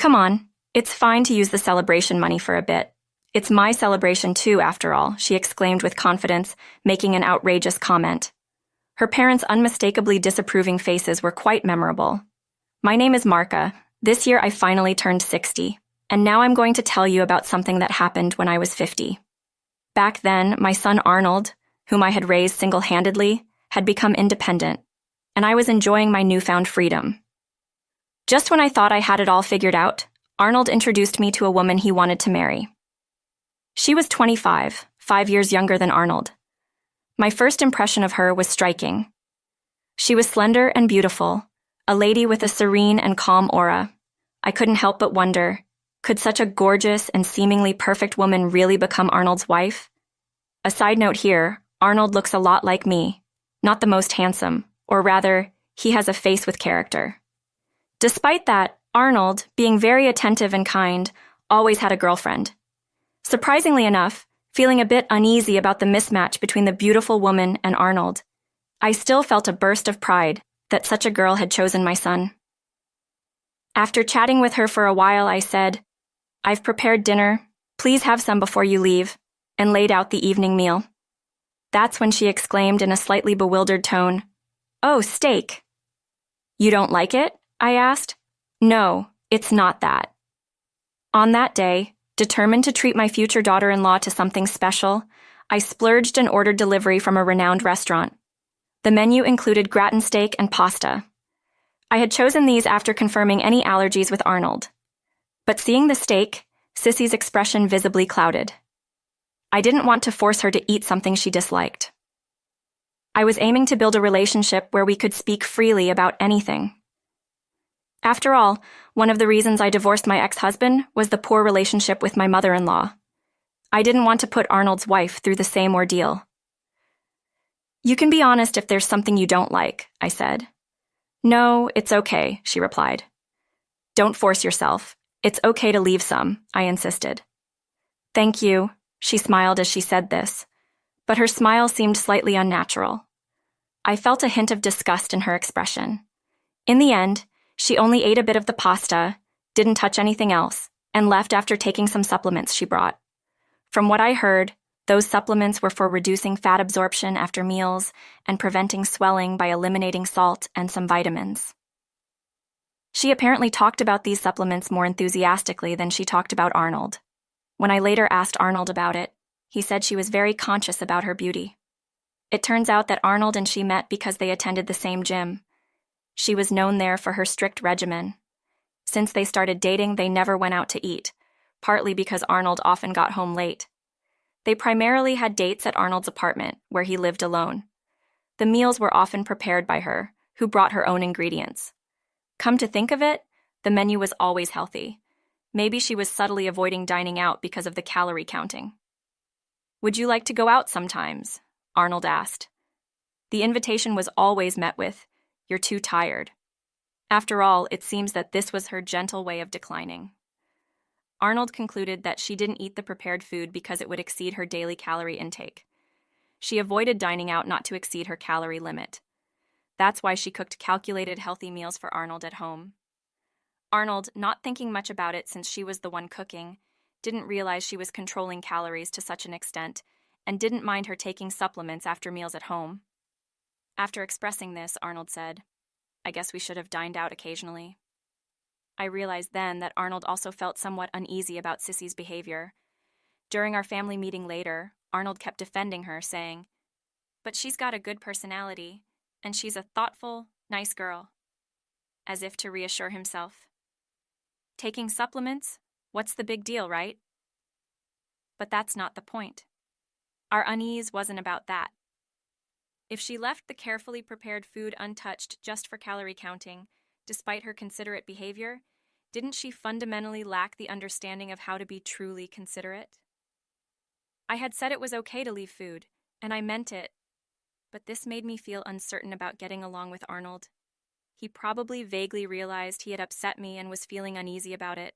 Come on, it's fine to use the celebration money for a bit. It's my celebration too, after all, she exclaimed with confidence, making an outrageous comment. Her parents' unmistakably disapproving faces were quite memorable. My name is Marka. This year I finally turned 60, and now I'm going to tell you about something that happened when I was 50. Back then, my son Arnold, whom I had raised single-handedly, had become independent, and I was enjoying my newfound freedom. Just when I thought I had it all figured out, Arnold introduced me to a woman he wanted to marry. She was 25, 5 years younger than Arnold. My first impression of her was striking. She was slender and beautiful, a lady with a serene and calm aura. I couldn't help but wonder, could such a gorgeous and seemingly perfect woman really become Arnold's wife? A side note here, Arnold looks a lot like me, not the most handsome, or rather, he has a face with character. Despite that, Arnold, being very attentive and kind, always had a girlfriend. Surprisingly enough, feeling a bit uneasy about the mismatch between the beautiful woman and Arnold, I still felt a burst of pride that such a girl had chosen my son. After chatting with her for a while, I said, "I've prepared dinner. Please have some before you leave," and laid out the evening meal. That's when she exclaimed in a slightly bewildered tone, "Oh, steak." "You don't like it?" I asked. "No, it's not that." On that day, determined to treat my future daughter-in-law to something special, I splurged and ordered delivery from a renowned restaurant. The menu included gratin steak and pasta. I had chosen these after confirming any allergies with Arnold. But seeing the steak, Sissy's expression visibly clouded. I didn't want to force her to eat something she disliked. I was aiming to build a relationship where we could speak freely about anything. After all, one of the reasons I divorced my ex-husband was the poor relationship with my mother-in-law. I didn't want to put Arnold's wife through the same ordeal. "You can be honest if there's something you don't like," I said. "No, it's okay," she replied. "Don't force yourself. It's okay to leave some," I insisted. "Thank you," she smiled as she said this, but her smile seemed slightly unnatural. I felt a hint of disgust in her expression. In the end, she only ate a bit of the pasta, didn't touch anything else, and left after taking some supplements she brought. From what I heard, those supplements were for reducing fat absorption after meals and preventing swelling by eliminating salt and some vitamins. She apparently talked about these supplements more enthusiastically than she talked about Arnold. When I later asked Arnold about it, he said she was very conscious about her beauty. It turns out that Arnold and she met because they attended the same gym. She was known there for her strict regimen. Since they started dating, they never went out to eat, partly because Arnold often got home late. They primarily had dates at Arnold's apartment, where he lived alone. The meals were often prepared by her, who brought her own ingredients. Come to think of it, the menu was always healthy. Maybe she was subtly avoiding dining out because of the calorie counting. "Would you like to go out sometimes?" Arnold asked. The invitation was always met with, "You're too tired." After all, it seems that this was her gentle way of declining. Arnold concluded that she didn't eat the prepared food because it would exceed her daily calorie intake. She avoided dining out not to exceed her calorie limit. That's why she cooked calculated healthy meals for Arnold at home. Arnold, not thinking much about it since she was the one cooking, didn't realize she was controlling calories to such an extent, and didn't mind her taking supplements after meals at home. After expressing this, Arnold said, "I guess we should have dined out occasionally." I realized then that Arnold also felt somewhat uneasy about Sissy's behavior. During our family meeting later, Arnold kept defending her, saying, "But she's got a good personality, and she's a thoughtful, nice girl," as if to reassure himself. Taking supplements? What's the big deal, right? But that's not the point. Our unease wasn't about that. If she left the carefully prepared food untouched just for calorie counting, despite her considerate behavior, didn't she fundamentally lack the understanding of how to be truly considerate? I had said it was okay to leave food, and I meant it, but this made me feel uncertain about getting along with Arnold. He probably vaguely realized he had upset me and was feeling uneasy about it.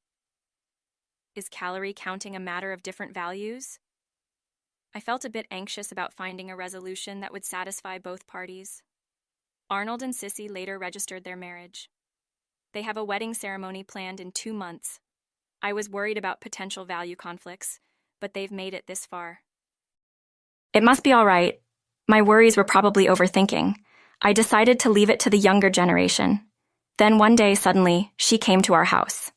Is calorie counting a matter of different values? I felt a bit anxious about finding a resolution that would satisfy both parties. Arnold and Sissy later registered their marriage. They have a wedding ceremony planned in 2 months. I was worried about potential value conflicts, but they've made it this far. It must be all right. My worries were probably overthinking. I decided to leave it to the younger generation. Then one day, suddenly, she came to our house.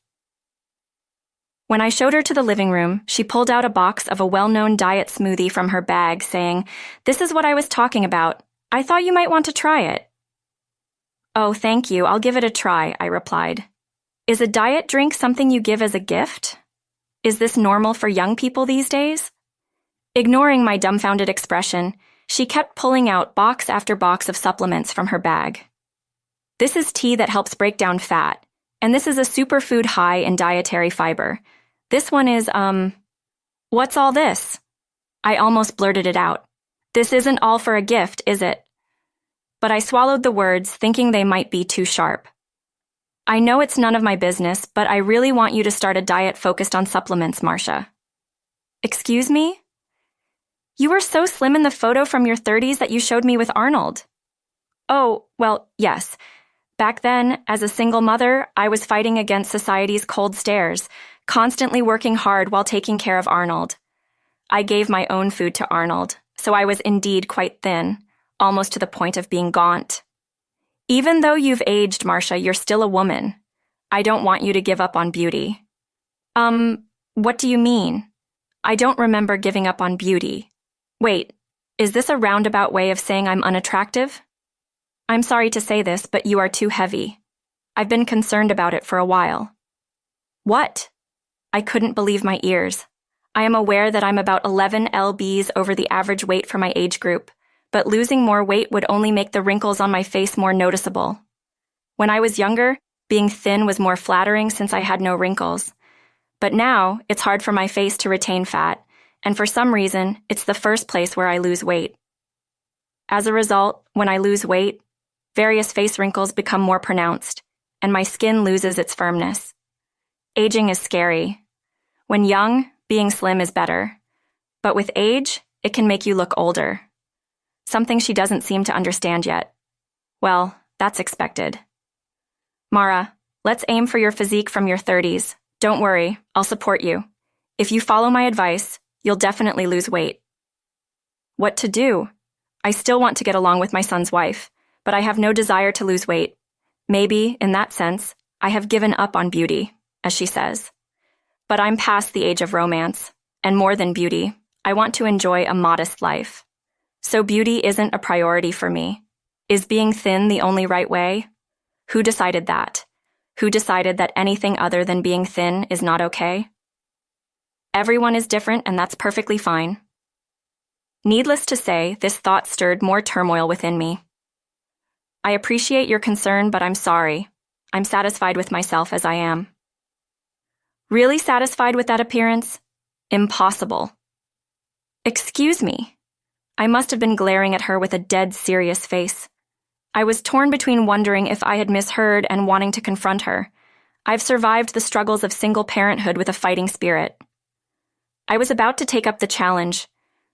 When I showed her to the living room, she pulled out a box of a well-known diet smoothie from her bag, saying, "This is what I was talking about. I thought you might want to try it." "Oh, thank you. I'll give it a try," I replied. "Is a diet drink something you give as a gift? Is this normal for young people these days?" Ignoring my dumbfounded expression, she kept pulling out box after box of supplements from her bag. "This is tea that helps break down fat, and this is a superfood high in dietary fiber. This one is, what's all this?" I almost blurted it out. "This isn't all for a gift, is it?" But I swallowed the words, thinking they might be too sharp. "I know it's none of my business, but I really want you to start a diet focused on supplements, Marcia." "Excuse me?" "You were so slim in the photo from your 30s that you showed me with Arnold." "Oh, well, yes. Back then, as a single mother, I was fighting against society's cold stares, constantly working hard while taking care of Arnold. I gave my own food to Arnold, so I was indeed quite thin, almost to the point of being gaunt. Even though you've aged, Marcia, you're still a woman. I don't want you to give up on beauty." What do you mean?" "I don't remember giving up on beauty." "Wait, is this a roundabout way of saying I'm unattractive?" "I'm sorry to say this, but you are too heavy. I've been concerned about it for a while." "What?" I couldn't believe my ears. I am aware that I'm about 11 lbs over the average weight for my age group, but losing more weight would only make the wrinkles on my face more noticeable. When I was younger, being thin was more flattering since I had no wrinkles. But now, it's hard for my face to retain fat, and for some reason, it's the first place where I lose weight. As a result, when I lose weight, various face wrinkles become more pronounced, and my skin loses its firmness. Aging is scary. When young, being slim is better. But with age, it can make you look older. Something she doesn't seem to understand yet. Well, that's expected. "Mara, let's aim for your physique from your 30s. Don't worry, I'll support you. If you follow my advice, you'll definitely lose weight." What to do? I still want to get along with my son's wife, but I have no desire to lose weight. Maybe, in that sense, I have given up on beauty, as she says. But I'm past the age of romance, and more than beauty, I want to enjoy a modest life. So beauty isn't a priority for me. Is being thin the only right way? Who decided that? Who decided that anything other than being thin is not okay? Everyone is different, and that's perfectly fine. Needless to say, this thought stirred more turmoil within me. I appreciate your concern, but I'm sorry. I'm satisfied with myself as I am. Really satisfied with that appearance? Impossible. Excuse me. I must have been glaring at her with a dead serious face. I was torn between wondering if I had misheard and wanting to confront her. I've survived the struggles of single parenthood with a fighting spirit. I was about to take up the challenge,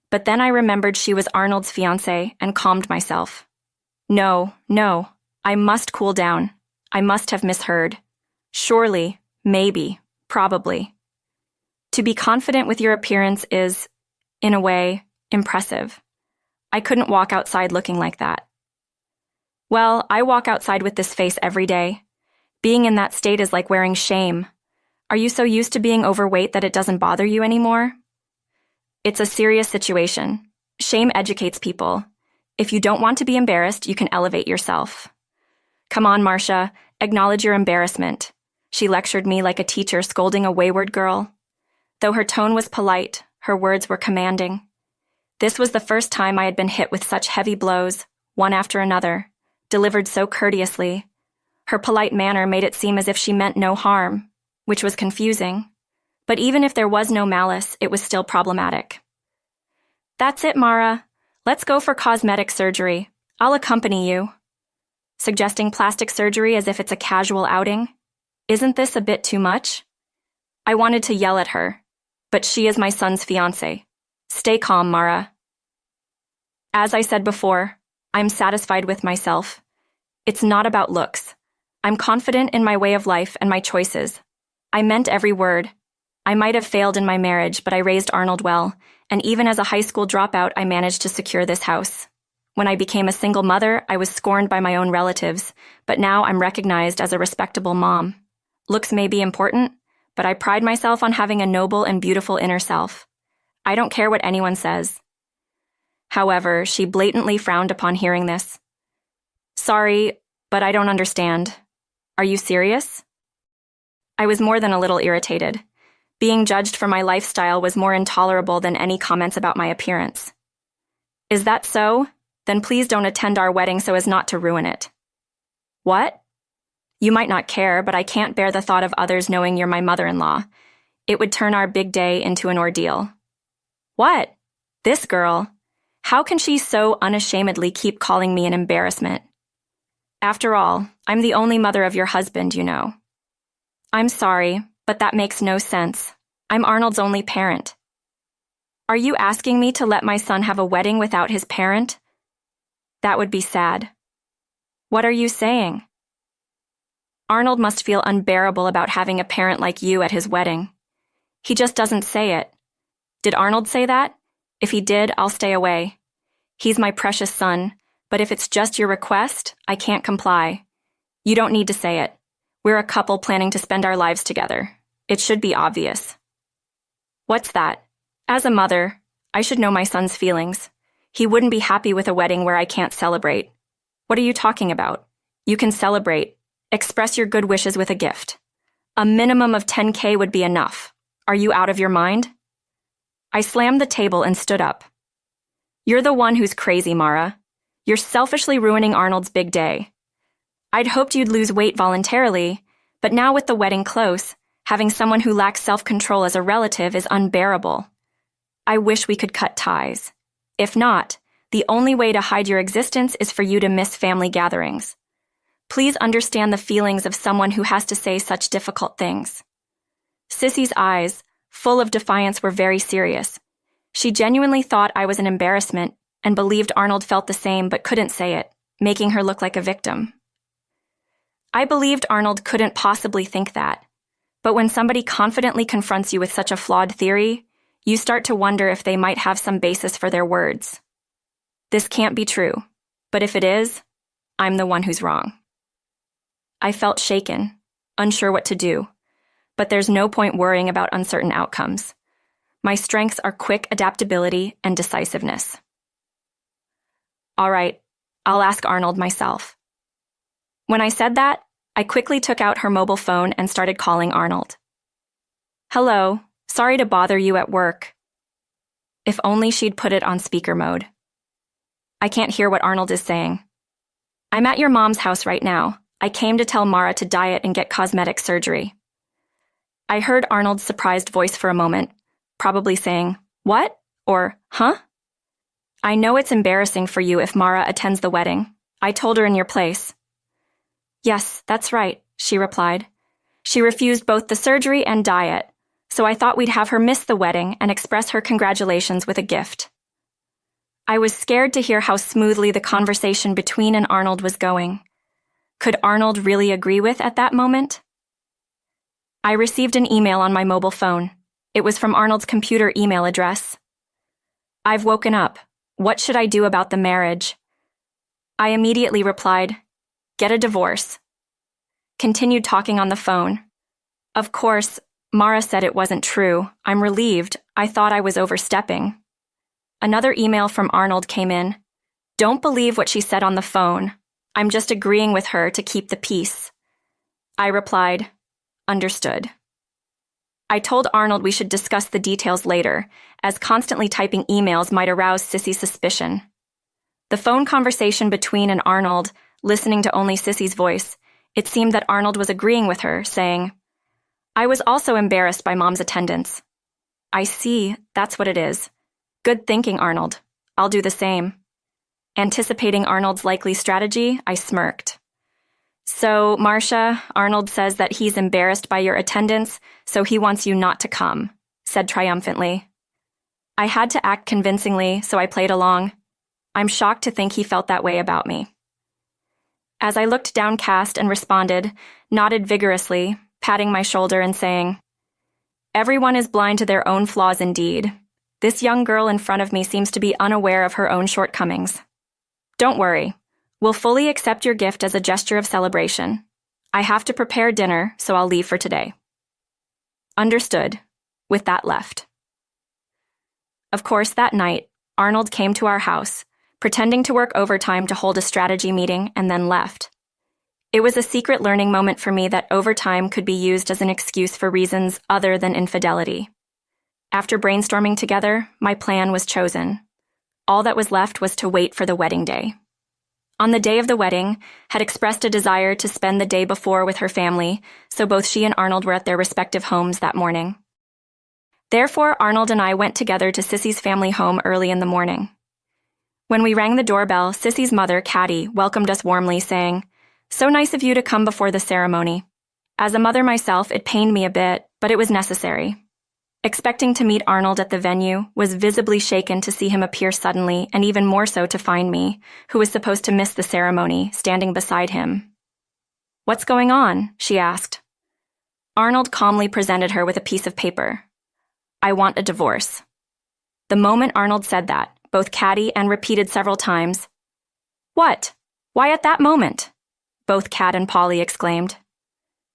but then I remembered she was Arnold's fiancée and calmed myself. No, I must cool down. I must have misheard. Surely, maybe, probably. To be confident with your appearance is, in a way, impressive. I couldn't walk outside looking like that. Well, I walk outside with this face every day. Being in that state is like wearing shame. Are you so used to being overweight that it doesn't bother you anymore? It's a serious situation. Shame educates people. If you don't want to be embarrassed, you can elevate yourself. Come on, Marcia, acknowledge your embarrassment. She lectured me like a teacher scolding a wayward girl. Though her tone was polite, her words were commanding. This was the first time I had been hit with such heavy blows, one after another, delivered so courteously. Her polite manner made it seem as if she meant no harm, which was confusing. But even if there was no malice, it was still problematic. "That's it, Mara. Let's go for cosmetic surgery. I'll accompany you." Suggesting plastic surgery as if it's a casual outing? Isn't this a bit too much? I wanted to yell at her, but she is my son's fiancée. Stay calm, Mara. As I said before, I'm satisfied with myself. It's not about looks. I'm confident in my way of life and my choices. I meant every word. I might have failed in my marriage, but I raised Arnold well, and even as a high school dropout, I managed to secure this house. When I became a single mother, I was scorned by my own relatives, but now I'm recognized as a respectable mom. Looks may be important, but I pride myself on having a noble and beautiful inner self. I don't care what anyone says. However, she blatantly frowned upon hearing this. Sorry, but I don't understand. Are you serious? I was more than a little irritated. Being judged for my lifestyle was more intolerable than any comments about my appearance. Is that so? Then please don't attend our wedding so as not to ruin it. What? You might not care, but I can't bear the thought of others knowing you're my mother-in-law. It would turn our big day into an ordeal. What? This girl? How can she so unashamedly keep calling me an embarrassment? After all, I'm the only mother of your husband, you know. I'm sorry, but that makes no sense. I'm Arnold's only parent. Are you asking me to let my son have a wedding without his parent? That would be sad. What are you saying? Arnold must feel unbearable about having a parent like you at his wedding. He just doesn't say it. Did Arnold say that? If he did, I'll stay away. He's my precious son, but if it's just your request, I can't comply. You don't need to say it. We're a couple planning to spend our lives together. It should be obvious. What's that? As a mother, I should know my son's feelings. He wouldn't be happy with a wedding where I can't celebrate. What are you talking about? You can celebrate. Express your good wishes with a gift. A minimum of $10,000 would be enough. Are you out of your mind? I slammed the table and stood up. You're the one who's crazy, Mara. You're selfishly ruining Arnold's big day. I'd hoped you'd lose weight voluntarily, but now with the wedding close, having someone who lacks self-control as a relative is unbearable. I wish we could cut ties. If not, the only way to hide your existence is for you to miss family gatherings. Please understand the feelings of someone who has to say such difficult things. Sissy's eyes, full of defiance, were very serious. She genuinely thought I was an embarrassment and believed Arnold felt the same but couldn't say it, making her look like a victim. I believed Arnold couldn't possibly think that. But when somebody confidently confronts you with such a flawed theory, you start to wonder if they might have some basis for their words. This can't be true, but if it is, I'm the one who's wrong. I felt shaken, unsure what to do, but there's no point worrying about uncertain outcomes. My strengths are quick adaptability and decisiveness. All right, I'll ask Arnold myself. When I said that, I quickly took out her mobile phone and started calling Arnold. Hello, sorry to bother you at work. If only she'd put it on speaker mode. I can't hear what Arnold is saying. I'm at your mom's house right now. I came to tell Mara to diet and get cosmetic surgery. I heard Arnold's surprised voice for a moment, probably saying, what? Or, huh? I know it's embarrassing for you if Mara attends the wedding. I told her in your place. Yes, that's right, she replied. She refused both the surgery and diet, so I thought we'd have her miss the wedding and express her congratulations with a gift. I was scared to hear how smoothly the conversation between and Arnold was going. Could Arnold really agree with at that moment? I received an email on my mobile phone. It was from Arnold's computer email address. I've woken up. What should I do about the marriage? I immediately replied, get a divorce. Continued talking on the phone. Of course, Mara said it wasn't true. I'm relieved. I thought I was overstepping. Another email from Arnold came in. Don't believe what she said on the phone. I'm just agreeing with her to keep the peace. I replied, understood. I told Arnold we should discuss the details later, as constantly typing emails might arouse Sissy's suspicion. The phone conversation between and Arnold, listening to only Sissy's voice, it seemed that Arnold was agreeing with her, saying, I was also embarrassed by Mom's attendance. I see, that's what it is. Good thinking, Arnold. I'll do the same. Anticipating Arnold's likely strategy, I smirked. So, Marcia, Arnold says that he's embarrassed by your attendance, so he wants you not to come, said triumphantly. I had to act convincingly, so I played along. I'm shocked to think he felt that way about me. As I looked downcast and responded, nodded vigorously, patting my shoulder and saying, "Everyone is blind to their own flaws indeed. This young girl in front of me seems to be unaware of her own shortcomings. Don't worry. We'll fully accept your gift as a gesture of celebration. I have to prepare dinner, so I'll leave for today." Understood. With that left. Of course, that night, Arnold came to our house, pretending to work overtime to hold a strategy meeting, and then left. It was a secret learning moment for me that overtime could be used as an excuse for reasons other than infidelity. After brainstorming together, my plan was chosen. All that was left was to wait for the wedding day. On the day of the wedding, had expressed a desire to spend the day before with her family, so both she and Arnold were at their respective homes that morning. Therefore, Arnold and I went together to Sissy's family home early in the morning. When we rang the doorbell, Sissy's mother, Caddy, welcomed us warmly, saying, "So nice of you to come before the ceremony." As a mother myself, it pained me a bit, but it was necessary. Expecting to meet Arnold at the venue, was visibly shaken to see him appear suddenly, and even more so to find me, who was supposed to miss the ceremony, standing beside him. "What's going on?" she asked. Arnold calmly presented her with a piece of paper. "I want a divorce." The moment Arnold said that, both Caddy and repeated several times, "What? Why at that moment?" both Kat and Polly exclaimed.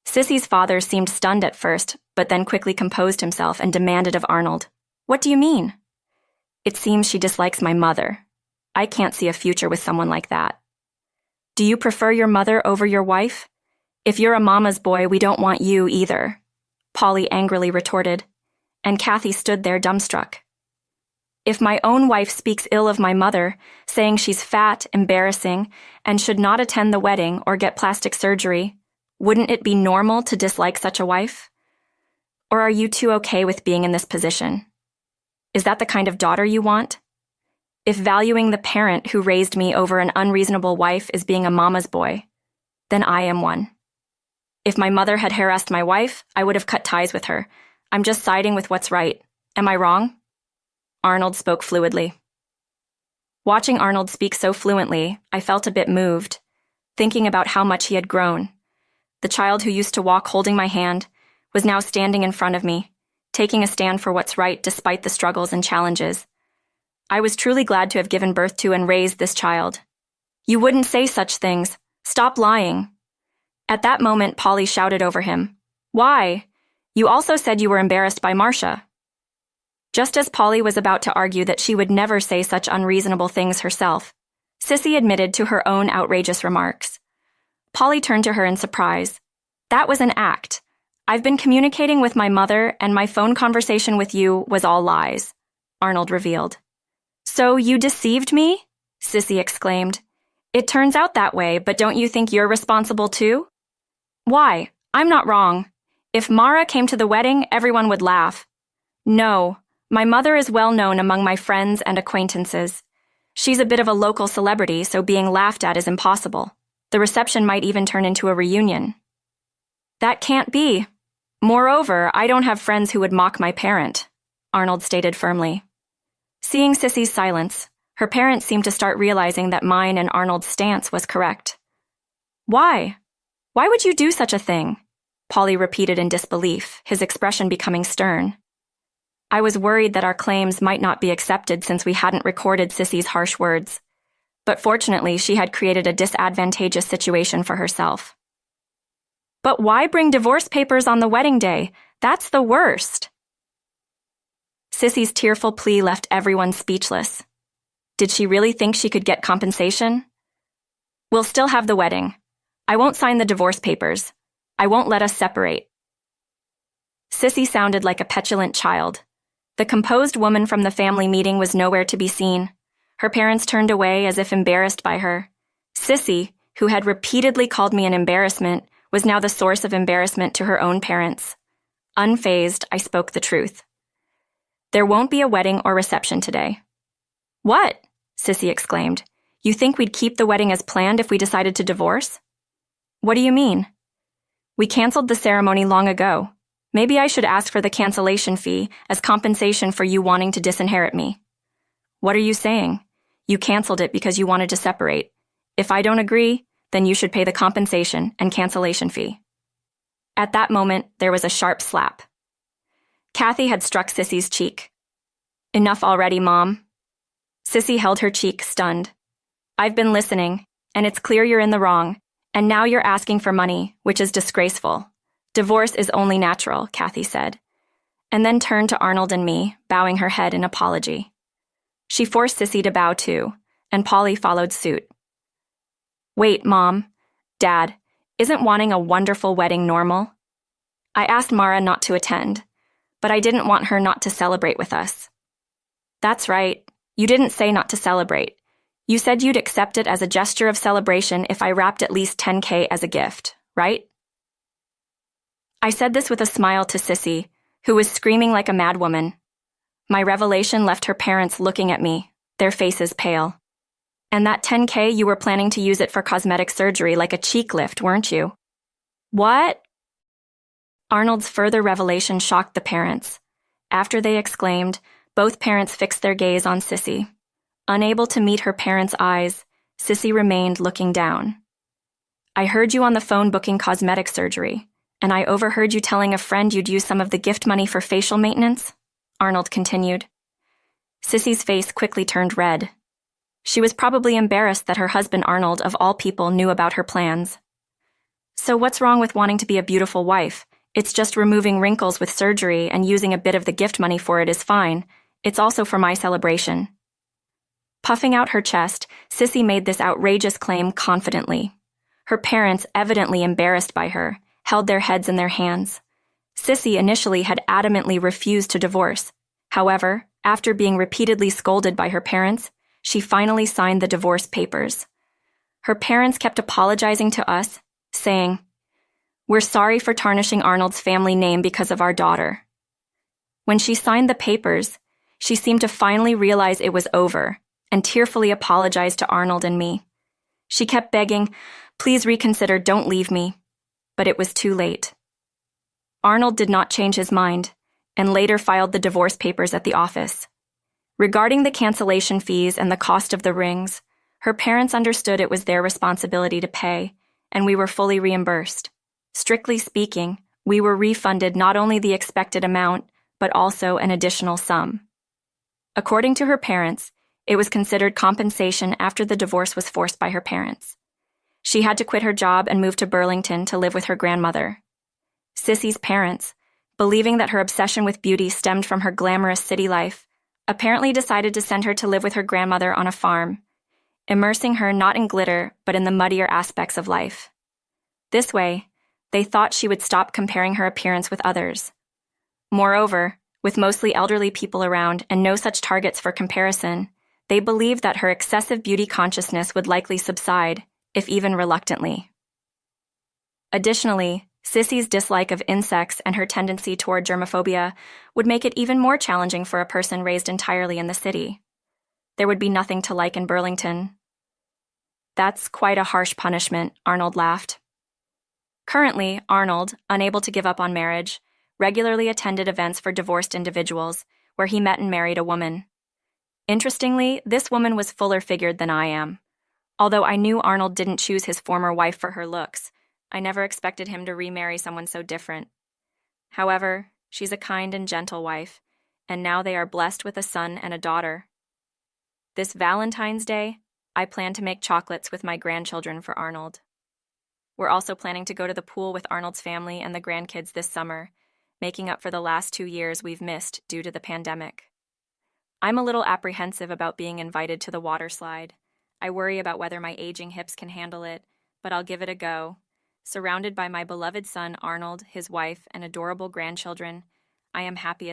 Sissy's father seemed stunned at first, but then quickly composed himself and demanded of Arnold, "What do you mean?" "It seems she dislikes my mother. I can't see a future with someone like that." "Do you prefer your mother over your wife? If you're a mama's boy, we don't want you either," Polly angrily retorted, and Kathy stood there dumbstruck. "If my own wife speaks ill of my mother, saying she's fat, embarrassing, and should not attend the wedding or get plastic surgery, wouldn't it be normal to dislike such a wife? Or are you too okay with being in this position? Is that the kind of daughter you want? If valuing the parent who raised me over an unreasonable wife is being a mama's boy, then I am one. If my mother had harassed my wife, I would have cut ties with her. I'm just siding with what's right. Am I wrong?" Arnold spoke fluidly. Watching Arnold speak so fluently, I felt a bit moved, thinking about how much he had grown. The child who used to walk holding my hand was now standing in front of me, taking a stand for what's right despite the struggles and challenges. I was truly glad to have given birth to and raised this child. "You wouldn't say such things. Stop lying." At that moment, Polly shouted over him, "Why? You also said you were embarrassed by Marcia." Just as Polly was about to argue that she would never say such unreasonable things herself, Sissy admitted to her own outrageous remarks. Polly turned to her in surprise. "That was an act. I've been communicating with my mother, and my phone conversation with you was all lies," Arnold revealed. "So you deceived me?" Sissy exclaimed. "It turns out that way, but don't you think you're responsible too?" "Why? I'm not wrong. If Mara came to the wedding, everyone would laugh." "No. My mother is well known among my friends and acquaintances. She's a bit of a local celebrity, so being laughed at is impossible. The reception might even turn into a reunion." "That can't be. Moreover, I don't have friends who would mock my parent," Arnold stated firmly. Seeing Sissy's silence, her parents seemed to start realizing that mine and Arnold's stance was correct. "Why? Why would you do such a thing?" Polly repeated in disbelief, his expression becoming stern. I was worried that our claims might not be accepted since we hadn't recorded Sissy's harsh words. But fortunately, she had created a disadvantageous situation for herself. "But why bring divorce papers on the wedding day? That's the worst." Sissy's tearful plea left everyone speechless. Did she really think she could get compensation? "We'll still have the wedding. I won't sign the divorce papers. I won't let us separate." Sissy sounded like a petulant child. The composed woman from the family meeting was nowhere to be seen. Her parents turned away as if embarrassed by her. Sissy, who had repeatedly called me an embarrassment, was now the source of embarrassment to her own parents. Unfazed, I spoke the truth. "There won't be a wedding or reception today." "What?" Sissy exclaimed. "You think we'd keep the wedding as planned if we decided to divorce?" "What do you mean?" "We canceled the ceremony long ago. Maybe I should ask for the cancellation fee as compensation for you wanting to disinherit me." "What are you saying? You canceled it because you wanted to separate. If I don't agree, then you should pay the compensation and cancellation fee." At that moment, there was a sharp slap. Kathy had struck Sissy's cheek. "Enough already, Mom." Sissy held her cheek, stunned. "I've been listening, and it's clear you're in the wrong, and now you're asking for money, which is disgraceful. Divorce is only natural," Kathy said, and then turned to Arnold and me, bowing her head in apology. She forced Sissy to bow too, and Polly followed suit. "Wait, Mom, Dad, isn't wanting a wonderful wedding normal? I asked Mara not to attend, but I didn't want her not to celebrate with us." "That's right. You didn't say not to celebrate. You said you'd accept it as a gesture of celebration if I wrapped at least $10K as a gift, right?" I said this with a smile to Sissy, who was screaming like a madwoman. My revelation left her parents looking at me, their faces pale. "And that $10K, you were planning to use it for cosmetic surgery like a cheek lift, weren't you?" "What?" Arnold's further revelation shocked the parents. After they exclaimed, both parents fixed their gaze on Sissy. Unable to meet her parents' eyes, Sissy remained looking down. "I heard you on the phone booking cosmetic surgery, and I overheard you telling a friend you'd use some of the gift money for facial maintenance," Arnold continued. Sissy's face quickly turned red. She was probably embarrassed that her husband Arnold, of all people, knew about her plans. "So what's wrong with wanting to be a beautiful wife? It's just removing wrinkles with surgery, and using a bit of the gift money for it is fine. It's also for my celebration." Puffing out her chest, Sissy made this outrageous claim confidently. Her parents, evidently embarrassed by her, held their heads in their hands. Sissy initially had adamantly refused to divorce. However, after being repeatedly scolded by her parents, she finally signed the divorce papers. Her parents kept apologizing to us, saying, "We're sorry for tarnishing Arnold's family name because of our daughter." When she signed the papers, she seemed to finally realize it was over and tearfully apologized to Arnold and me. She kept begging, "Please reconsider, don't leave me." But it was too late. Arnold did not change his mind, and later filed the divorce papers at the office. Regarding the cancellation fees and the cost of the rings, her parents understood it was their responsibility to pay, and we were fully reimbursed. Strictly speaking, we were refunded not only the expected amount, but also an additional sum. According to her parents, it was considered compensation after the divorce was forced by her parents. She had to quit her job and move to Burlington to live with her grandmother. Sissy's parents, believing that her obsession with beauty stemmed from her glamorous city life, apparently decided to send her to live with her grandmother on a farm, immersing her not in glitter but in the muddier aspects of life. This way, they thought she would stop comparing her appearance with others. Moreover, with mostly elderly people around and no such targets for comparison, they believed that her excessive beauty consciousness would likely subside, if even reluctantly. Additionally, Sissy's dislike of insects and her tendency toward germophobia would make it even more challenging for a person raised entirely in the city. There would be nothing to like in Burlington. "That's quite a harsh punishment," Arnold laughed. Currently, Arnold, unable to give up on marriage, regularly attended events for divorced individuals, where he met and married a woman. Interestingly, this woman was fuller-figured than I am. Although I knew Arnold didn't choose his former wife for her looks, I never expected him to remarry someone so different. However, she's a kind and gentle wife, and now they are blessed with a son and a daughter. This Valentine's Day, I plan to make chocolates with my grandchildren for Arnold. We're also planning to go to the pool with Arnold's family and the grandkids this summer, making up for the last 2 years we've missed due to the pandemic. I'm a little apprehensive about being invited to the water slide. I worry about whether my aging hips can handle it, but I'll give it a go. Surrounded by my beloved son Arnold, his wife, and adorable grandchildren, I am happy as